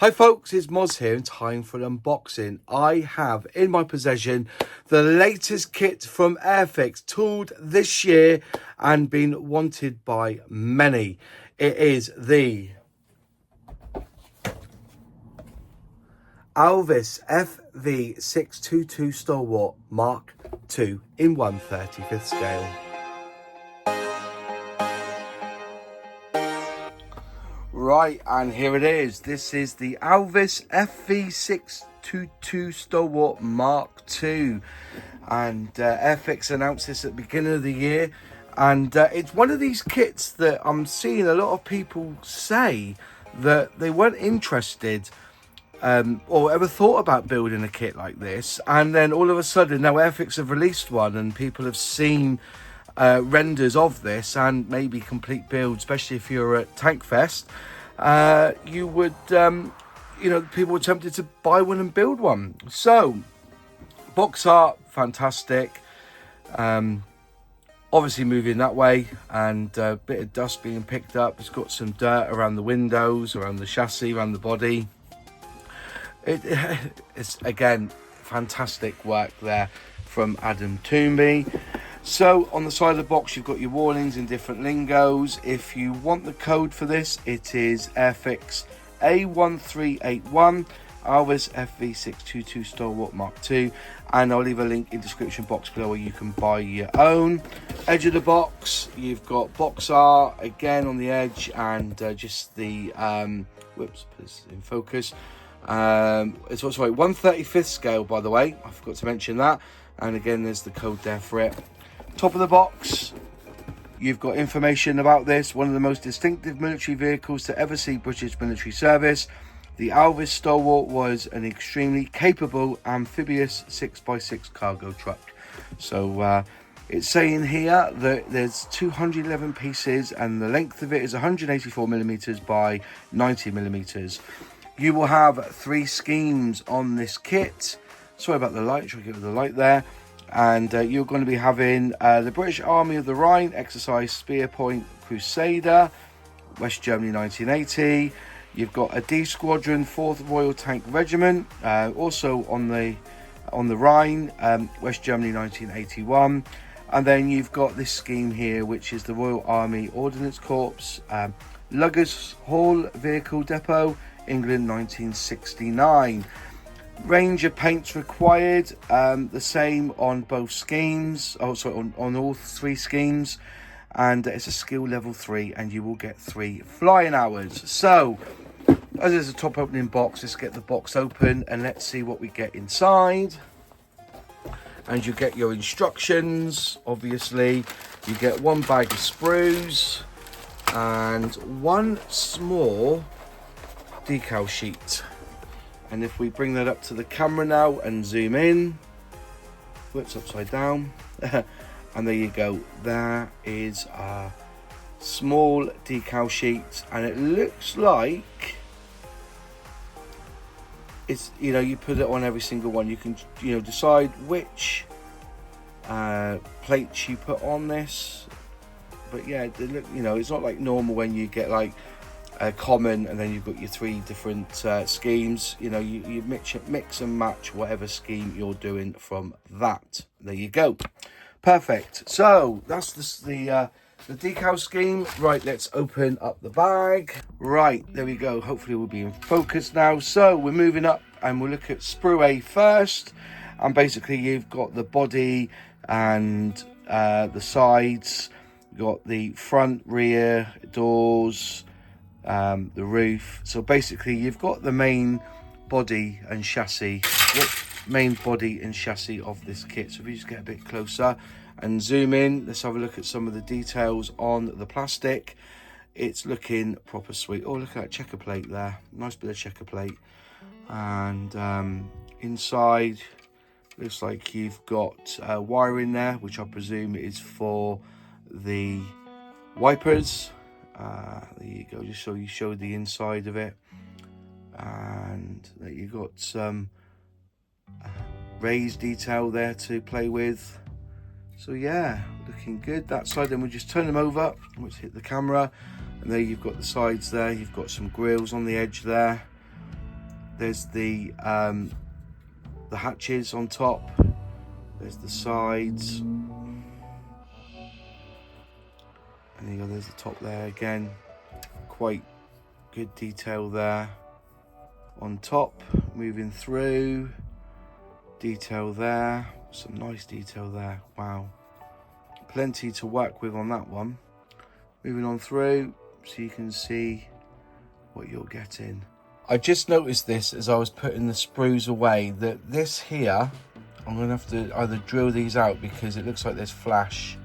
Hi folks, it's Moz here and time for an unboxing. I have in my possession the latest kit from Airfix, tooled this year and been wanted by many. It is the Alvis FV622 Stalwart Mk.2 in 1/35th scale. Right, and here it is. This is the Alvis FV622 Stalwart Mk.2, and Airfix announced this at the beginning of the year, and it's one of these kits that I'm seeing a lot of people say that they weren't interested or ever thought about building a kit like this, and then all of a sudden now Airfix have released one and people have seen renders of this and maybe complete builds, especially if you're at Tank Fest. You would people were tempted to buy one and build one. So box art, fantastic. Obviously moving that way, and a bit of dust being picked up. It's got some dirt around the windows, around the chassis, around the body. It's again fantastic work there from Adam Toomey. So on the side of the box you've got your warnings in different lingos. If you want the code for this, it is Airfix A1381 Alvis FV622 Stalwart Mk.2, and I'll leave a link in the description box below where you can buy your own. Edge of the box, you've got box art again on the edge, and just the whoops, put this in focus. It's also a 1/35th scale, by the way, I forgot to mention that, and again there's the code there for it. Top of the box, you've got information about this, one of the most distinctive military vehicles to ever see British military service. The Alvis Stalwart was an extremely capable amphibious 6x6 cargo truck. So it's saying here that there's 211 pieces and the length of it is 184mm by 90mm. You will have 3 schemes on this kit. Sorry about the light, try to get rid of the light there. And you're going to be having the British Army of the Rhine exercise Spearpoint Crusader, West Germany 1980. You've got a D Squadron 4th Royal Tank Regiment, also on the Rhine, West Germany 1981. And then you've got this scheme here, which is the Royal Army Ordnance Corps, Luggers Hall Vehicle Depot, England 1969. Range of paints required, the same on both schemes, on all 3 schemes, and it's a skill level 3 and you will get 3 flying hours. So as there's a top opening box, let's get the box open and let's see what we get inside. And you get your instructions, obviously. You get 1 bag of sprues and 1 small decal sheet. And if we bring that up to the camera now and zoom in, flips upside down, and there you go. There is a small decal sheet, and it looks like it's, you put it on every single one. You can, decide which plates you put on this. But yeah, they look, it's not like normal when you get like common and then you've got your 3 different schemes. You mix and match whatever scheme you're doing from that. There you go, perfect. So that's the decal scheme. Right, let's open up the bag. Right, there we go. Hopefully we'll be in focus now. So we're moving up and we'll look at sprue A first, and basically you've got the body and the sides. You've got the front, rear, doors, the roof. So basically you've got the main body and chassis of this kit. So if you just get a bit closer and zoom in, let's have a look at some of the details on the plastic. It's looking proper sweet. Oh, look at that checker plate there, nice bit of checker plate. And inside looks like you've got wiring there, which I presume is for the wipers. There you go, just so you show the inside of it. And there you got some raised detail there to play with. So yeah, looking good that side. Then we'll just turn them over, let's hit the camera, and there you've got the sides there. You've got some grills on the edge there. there's the hatches on top, there's the sides, and there's the top there again. Quite good detail there on top. Moving through, detail there, some nice detail there. Wow, plenty to work with on that one. Moving on through, so you can see what you're getting. I just noticed this as I was putting the sprues away, that this here, I'm going to have to either drill these out because it looks like there's flash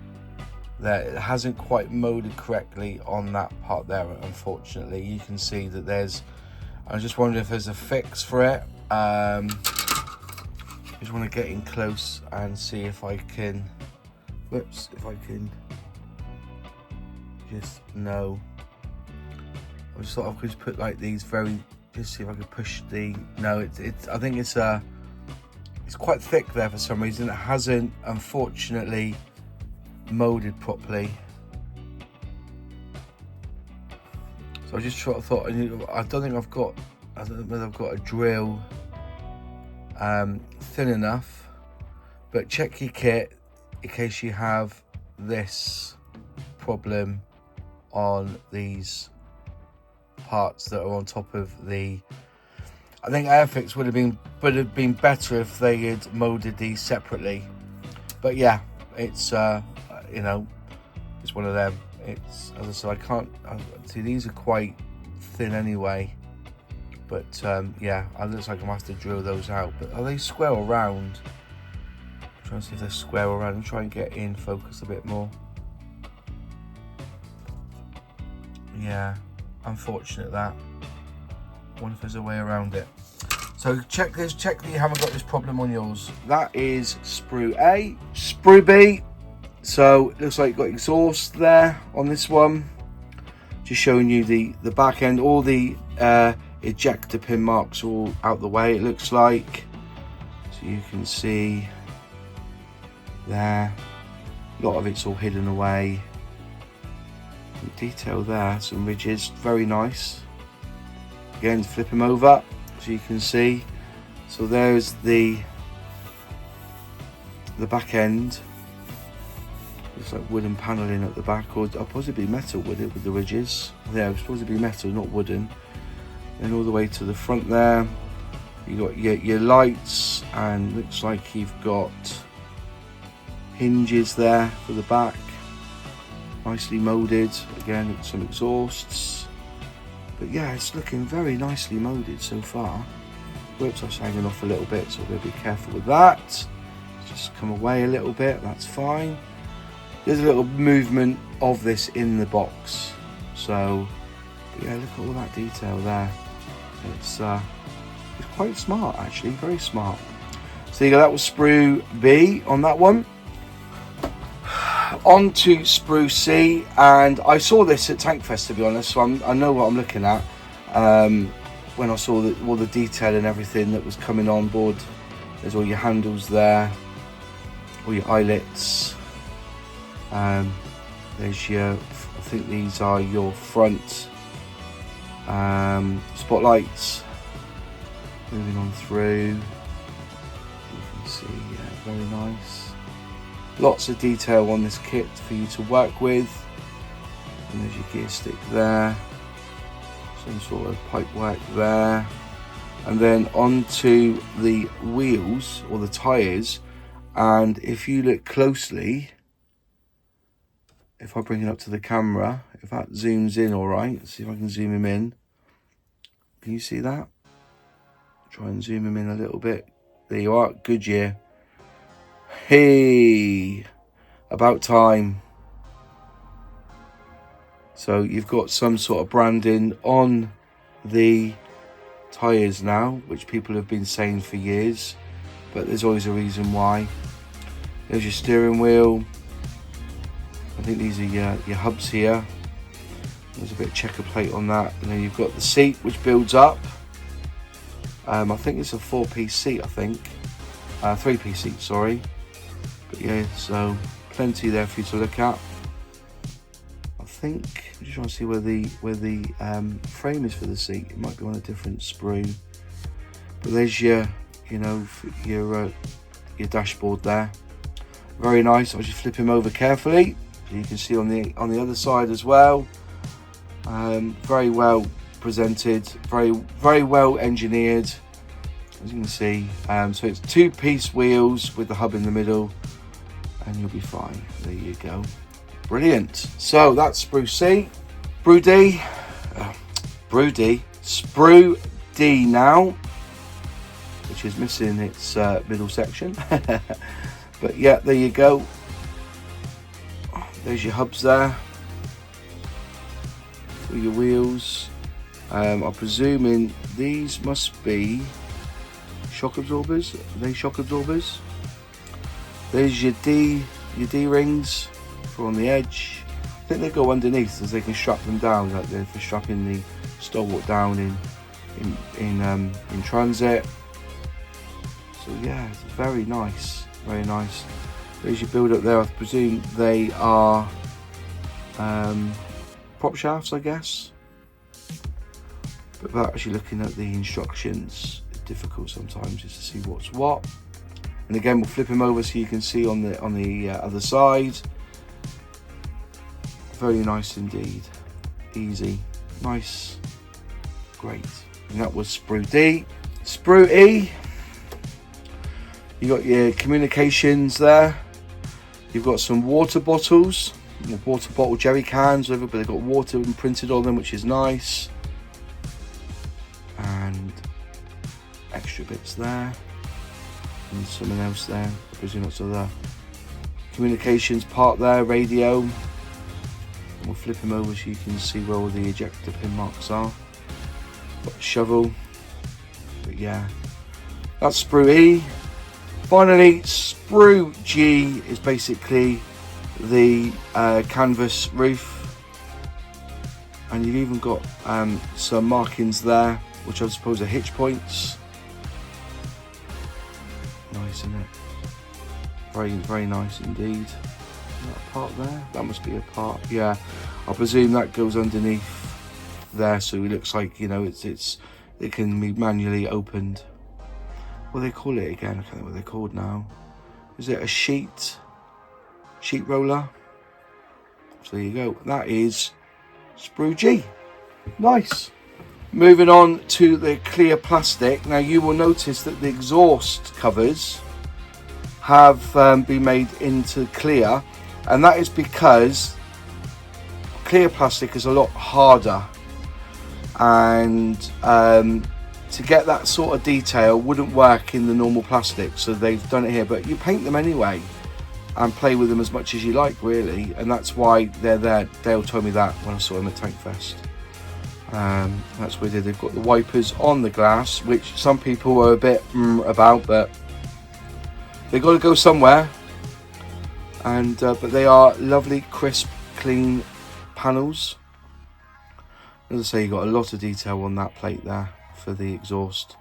there. It hasn't quite molded correctly on that part there, unfortunately. You can see that there's, I just wonder if there's a fix for it. Just want to get in close and see if I can, whoops, if I can just, no. I just thought I could just put like these very, just see if I could push the, no, it's I think it's quite thick there for some reason. It hasn't, unfortunately, molded properly. So I just sort of thought, I don't know whether I've got a drill thin enough, but check your kit in case you have this problem on these parts that are on top of the, I think Airfix would have been better if they had molded these separately. But yeah, it's you know, it's one of them. It's, as I said, I can't see, these are quite thin anyway, but yeah, it looks like I'm gonna have to drill those out. But are they square or round? I'm trying to see if they're square or round and try and get in focus a bit more. Yeah, unfortunate that. I wonder if there's a way around it. So check this, check that you haven't got this problem on yours. That is sprue A. Sprue B, so it looks like you've got exhaust there on this one. Just showing you the back end, all the ejector pin marks all out the way, it looks like. So you can see there, a lot of it's all hidden away. Some detail there, some ridges, very nice. Again, flip them over so you can see. So there's the back end. Looks like wooden paneling at the back, or possibly metal with the ridges. Yeah, it's supposed to be metal, not wooden. And all the way to the front there, you got your lights, and looks like you've got hinges there for the back, nicely molded. Again, some exhausts. But yeah, it's looking very nicely molded so far. Whoops, I was hanging off a little bit, so we'll be careful with that. Just come away a little bit, that's fine. There's a little movement of this in the box. So yeah, look at all that detail there. It's quite smart actually, very smart. So you go, that was sprue B on that one. On to sprue C, and I saw this at Tankfest, to be honest, so I know what I'm looking at. When I saw all the detail and everything that was coming on board, there's all your handles there, all your eyelets. There's your, I think these are your front spotlights. Moving on through, you can see, yeah, very nice. Lots of detail on this kit for you to work with. And there's your gear stick there, some sort of pipe work there, and then onto the wheels or the tyres. And if you look closely, if I bring it up to the camera, if that zooms in all right, let's see if I can zoom him in. Can you see that? Try and zoom him in a little bit. There you are, Goodyear. Hey, about time. So you've got some sort of branding on the tyres now, which people have been saying for years, but there's always a reason why. There's your steering wheel. I think these are your hubs here. There's a bit of checker plate on that, and then you've got the seat which builds up. I think it's a 4-piece seat, I think. 3-piece seat, sorry. But yeah, so plenty there for you to look at. I think I'm just trying to see where the frame is for the seat. It might be on a different sprue. But there's your, your dashboard there. Very nice. I'll just flip him over carefully so you can see on the other side as well. Very well presented, very well engineered, as you can see. So it's 2-piece wheels with the hub in the middle, and you'll be fine. There you go. Brilliant. So that's sprue C, sprue D now, which is missing its middle section. But yeah, there you go. There's your hubs there for your wheels. I'm presuming these must be shock absorbers. Are they shock absorbers? There's your D rings for on the edge. I think they go underneath, as they can strap them down, like they're for strapping the Stalwart down in transit. So yeah, it's very nice, very nice. There's your build up there. I presume they are prop shafts, I guess. But without actually looking at the instructions, it's difficult sometimes just to see what's what. And again, we'll flip him over so you can see on the other side. Very nice indeed. Easy, nice, great. And that was sprue D. Sprue E. You got your communications there. You've got some water bottles, water bottle jerry cans, whatever, but they've got water imprinted on them, which is nice. And extra bits there, and something else there. I presume that's the communications part there, radio. And we'll flip him over so you can see where all the ejector pin marks are. Got a shovel, but yeah, that's sprue E. Finally, sprue G is basically the canvas roof, and you've even got some markings there, which I suppose are hitch points. Nice, isn't it? Very, very nice indeed. Is that a part there? That must be a part. Yeah, I presume that goes underneath there, so it looks like, it can be manually opened. What do they call it again? I can't know what they're called now. Is it a sheet roller? So there you go. That is sprue G. Nice. Moving on to the clear plastic. Now you will notice that the exhaust covers have been made into clear, and that is because clear plastic is a lot harder, and to get that sort of detail wouldn't work in the normal plastic, so they've done it here. But you paint them anyway and play with them as much as you like, really, and that's why they're there. Dale told me that when I saw him at Tank Fest. That's what they did. They've got the wipers on the glass, which some people were a bit about, but they've got to go somewhere. And but they are lovely, crisp, clean panels. As I say, you've got a lot of detail on that plate there for the exhaust.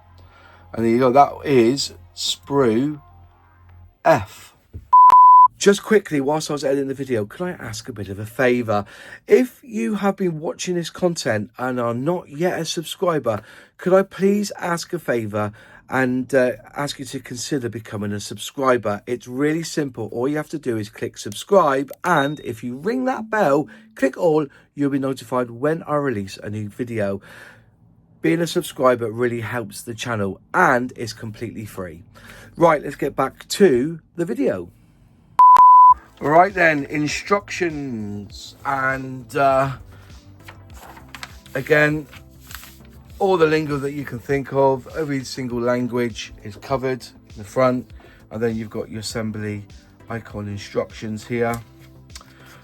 And there you go, that is sprue F. Just quickly, whilst I was editing the video, could I ask a bit of a favour? If you have been watching this content and are not yet a subscriber, could I please ask a favour and ask you to consider becoming a subscriber? It's really simple. All you have to do is click subscribe, and if you ring that bell, click all, you'll be notified when I release a new video. Being a subscriber really helps the channel, and it's completely free. Right, let's get back to the video. Right then, instructions, and again, all the lingo that you can think of, every single language is covered in the front, and then you've got your assembly icon instructions here.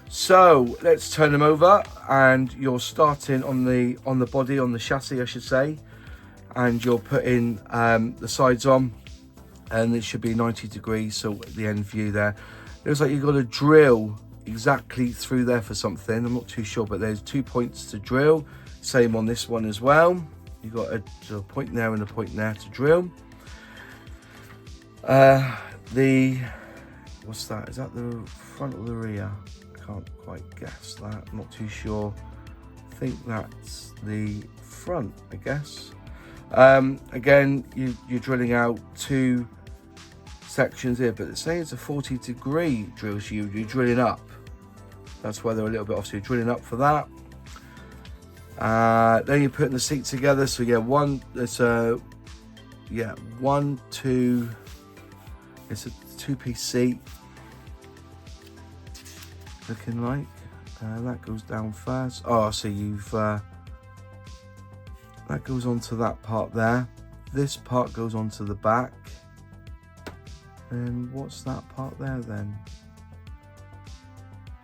So let's turn them over, and you're starting on the body, on the chassis I should say, and you're putting the sides on, and it should be 90 degrees, so the end view there. Looks like you've got to drill exactly through there for something. I'm not too sure, but there's 2 points to drill. Same on this one as well. You've got a point there and a point there to drill. What's that? Is that the front or the rear? I can't quite guess that. I'm not too sure. I think that's the front, I guess. Again, you're drilling out 2 sections here, but say it's a 40-degree drill, so you're drilling up. That's why they're a little bit off, so you're drilling up for that. Then you're putting the seat together. So yeah, it's a 1, 2. It's a 2-piece seat, looking like. That goes down first. Oh, so that goes onto that part there. This part goes onto the back. And what's that part there then?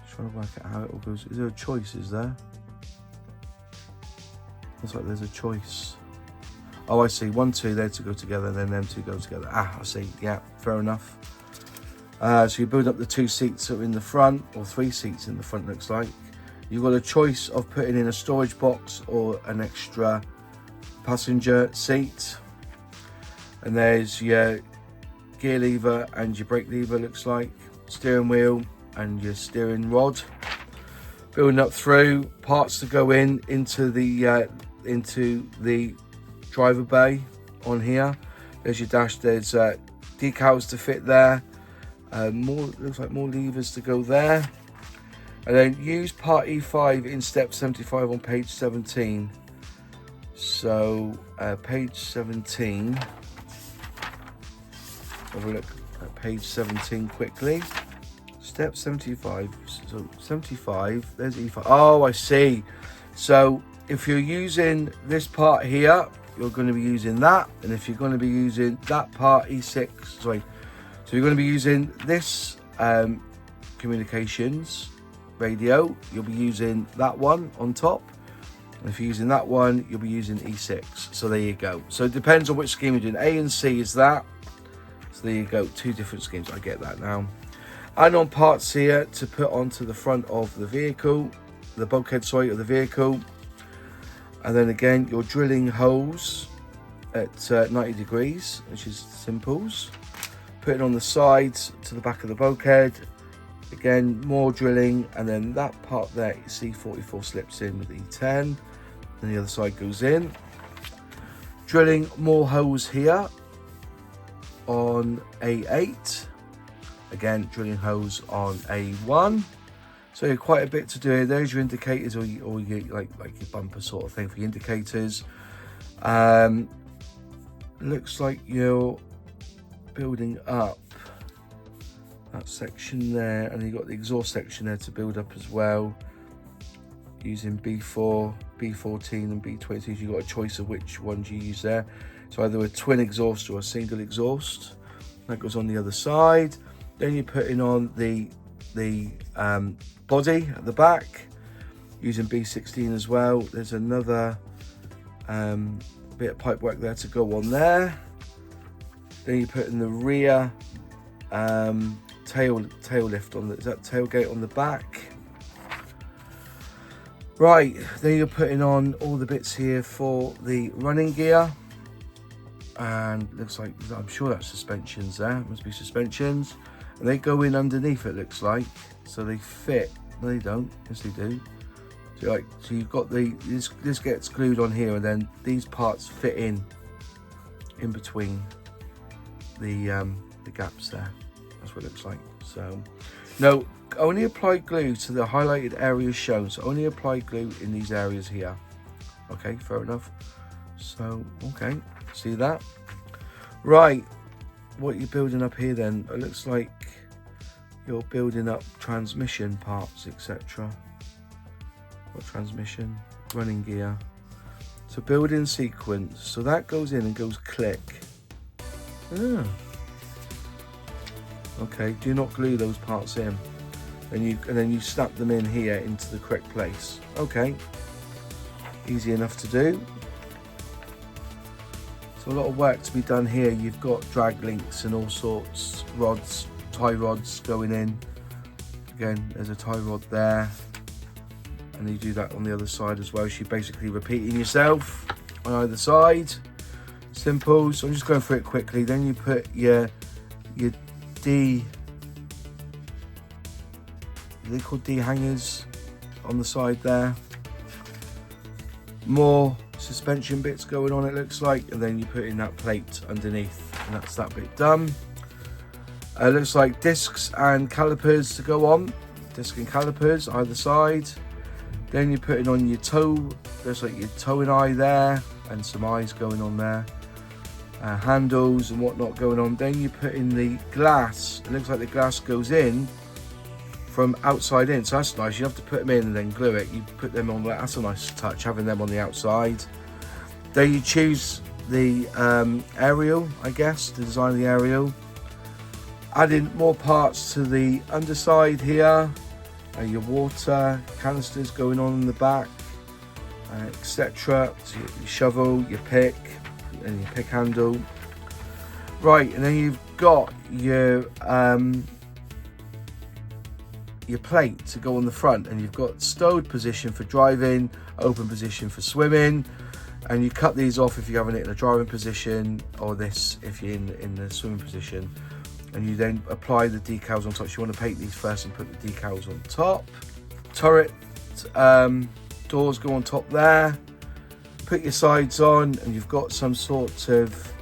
Just trying to work out how it all goes. Is there a choice, is there? Looks like there's a choice. Oh, I see. 1, 2 there to go together, and then them 2 go together. Ah, I see. Yeah, fair enough. So you build up the 2 seats that are in the front, or 3 seats in the front, looks like. You've got a choice of putting in a storage box or an extra passenger seat. And there's your gear lever and your brake lever, looks like. Steering wheel and your steering rod. Building up through, parts to go into the driver bay on here. There's your dash, there's decals to fit there. Looks like more levers to go there. And then use part E5 in step 75 on page 17. So page 17, have a look at page 17 quickly. Step 75, so 75, there's E5. Oh, I see. So if you're using this part here, you're going to be using that. And if you're going to be using that part, E6, sorry. So you're going to be using this communications radio, you'll be using that one on top. And if you're using that one, you'll be using E6. So there you go. So it depends on which scheme you're doing. A and C is that. So there you go, 2 different schemes. I get that now. And on parts here to put onto the front of the vehicle, the bulkhead, sorry, of the vehicle. And then again, you're drilling holes at 90 degrees, which is simples. Putting on the sides to the back of the bulkhead. Again, more drilling, and then that part there, you see 44 slips in with E10, and the other side goes in. Drilling more holes here on A8. Again, drilling holes on A1. So quite a bit to do here. There's your indicators, or your like your bumper sort of thing for your indicators. Looks like you're building up that section there, and you've got the exhaust section there to build up as well, using B4, B14 and B22. You've got a choice of which ones you use there. So either a twin exhaust or a single exhaust. That goes on the other side. Then you're putting on the body at the back, using B16 as well. There's another bit of pipe work there to go on there. Then you put in the rear tail lift on the, is that tailgate on the back? Right, then you're putting on all the bits here for the running gear, and looks like, I'm sure that's suspensions there, must be suspensions, and they go in underneath, it looks like, so they fit. No, they don't. Yes, they do. So you've got this gets glued on here, and then these parts fit in between the gaps there. That's what it looks like. So no, only apply glue to the highlighted areas shown. So only apply glue in these areas here. Okay, fair enough. So okay, see that? Right, what you're building up here then, it looks like you're building up transmission parts, etc. What transmission? Running gear. So build in sequence. So that goes in and goes click. Ah. Okay, do not glue those parts in. And then you snap them in here into the correct place. Okay, easy enough to do. So a lot of work to be done here. You've got drag links and all sorts, rods, tie rods going in. Again, there's a tie rod there, and you do that on the other side as well. So you're basically repeating yourself on either side. Simple. So I'm just going through it quickly. Then you put your D, they're called D hangers on the side there. More suspension bits going on, it looks like, and then you put in that plate underneath, and that's that bit done. It looks like discs and calipers to go on, disc and calipers either side. Then you're putting on your toe, looks like your towing eye there, and some eyes going on there, handles and whatnot going on. Then you put in the glass, it looks like the glass goes in from outside in, so that's nice. You have to put them in and then glue it. You put them on, that's a nice touch, having them on the outside. Then you choose the aerial, I guess, to design the aerial. Adding more parts to the underside here, your water canisters going on in the back, etc. So your shovel, your pick, and your pick handle. Right, and then you've got your plate to go on the front, and you've got stowed position for driving, open position for swimming, and you cut these off if you're having it in a driving position, or this if you're in the swimming position. And you then apply the decals on top. So you want to paint these first and put the decals on top. Turret doors go on top there. Put your sides on, and you've got some sort of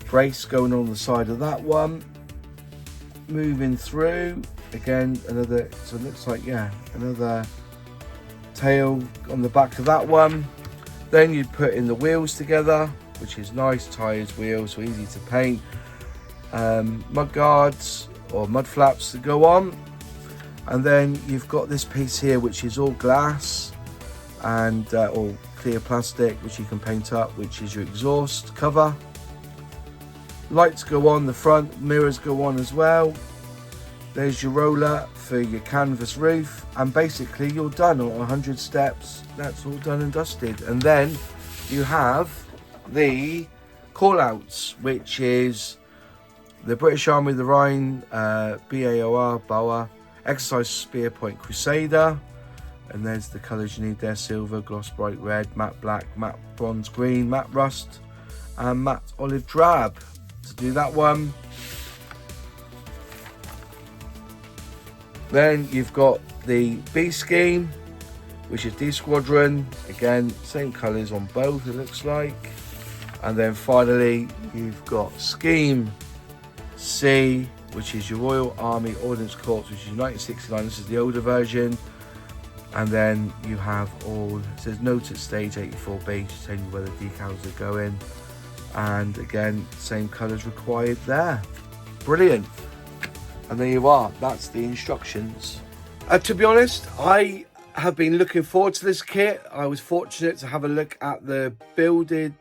brace going on the side of that one. Moving through, again, another, so it looks like, yeah, another tail on the back of that one. Then you'd put in the wheels together, which is nice, tyres, wheels, so easy to paint. Mud guards or mud flaps to go on. And then you've got this piece here, which is all glass and or clear plastic, which you can paint up, which is your exhaust cover. Lights go on the front, mirrors go on as well. There's your roller for your canvas roof, and basically you're done on 100 steps. That's all done and dusted. And then you have the call outs, which is the British Army of the Rhine, BAOR, Boa, Exercise Spear Point Crusader, and there's the colours you need there: silver, gloss bright red, matte black, matte bronze green, matte rust, and matte olive drab. To do that one, then you've got the B scheme, which is D Squadron, again same colours on both, it looks like. And then finally you've got Scheme C, which is your Royal Army Ordnance Corps, which is 1969. This is the older version. And then you have all, it says note at stage 84B, just telling you where the decals are going. And again, same colours required there. Brilliant. And there you are, that's the instructions. To be honest, I have been looking forward to this kit. I was fortunate to have a look at the builded,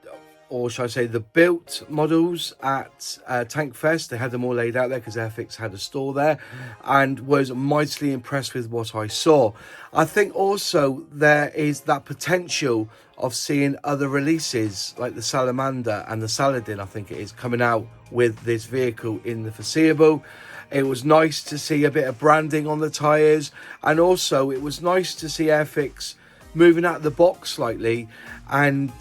or should I say the built models at Tank Fest. They had them all laid out there because Airfix had a store there, and was mightily impressed with what I saw. I think also there is that potential of seeing other releases like the Salamander and the Saladin, I think it is, coming out with this vehicle in the foreseeable. It was nice to see a bit of branding on the tyres, and also it was nice to see Airfix moving out of the box slightly and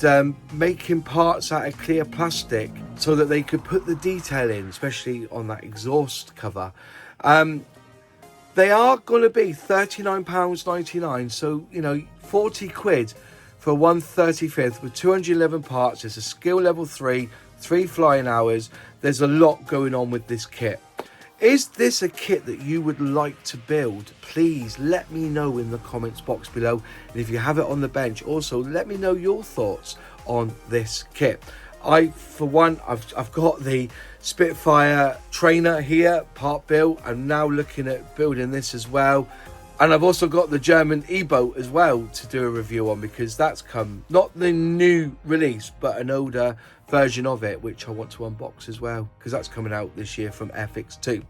making parts out of clear plastic so that they could put the detail in, especially on that exhaust cover. They are going to be £39.99, so you know, 40 quid for 1/35 with 211 parts. It's a skill level 3, 3 flying hours. There's a lot going on with this kit. Is this a kit that you would like to build? Please let me know in the comments box below. And if you have it on the bench, also let me know your thoughts on this kit. For one, I've got the Spitfire trainer here, part built. I'm now looking at building this as well. And I've also got the German E-boat as well to do a review on, because that's come, not the new release, but an older version of it, which I want to unbox as well, because that's coming out this year from Airfix too.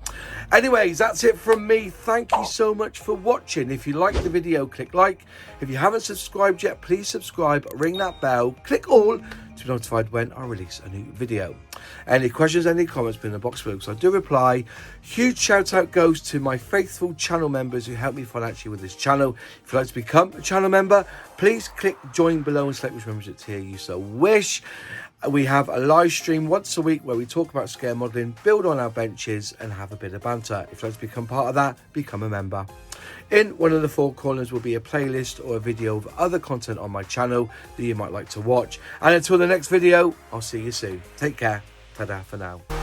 Anyways, that's it from me. Thank you so much for watching. If you liked the video, click like. If you haven't subscribed yet, please subscribe, ring that bell, click all to be notified when I release a new video. Any questions, any comments, put in the box below, because I do reply. Huge shout out goes to my faithful channel members who help me financially with this channel. If you'd like to become a channel member, please click join below and select which membership tier you so wish. We have a live stream once a week where we talk about scale modelling, build on our benches, and have a bit of banter. If you'd like to become part of that, become a member. In one of the four corners will be a playlist or a video of other content on my channel that you might like to watch. And until the next video, I'll see you soon. Take care. Ta-da for now.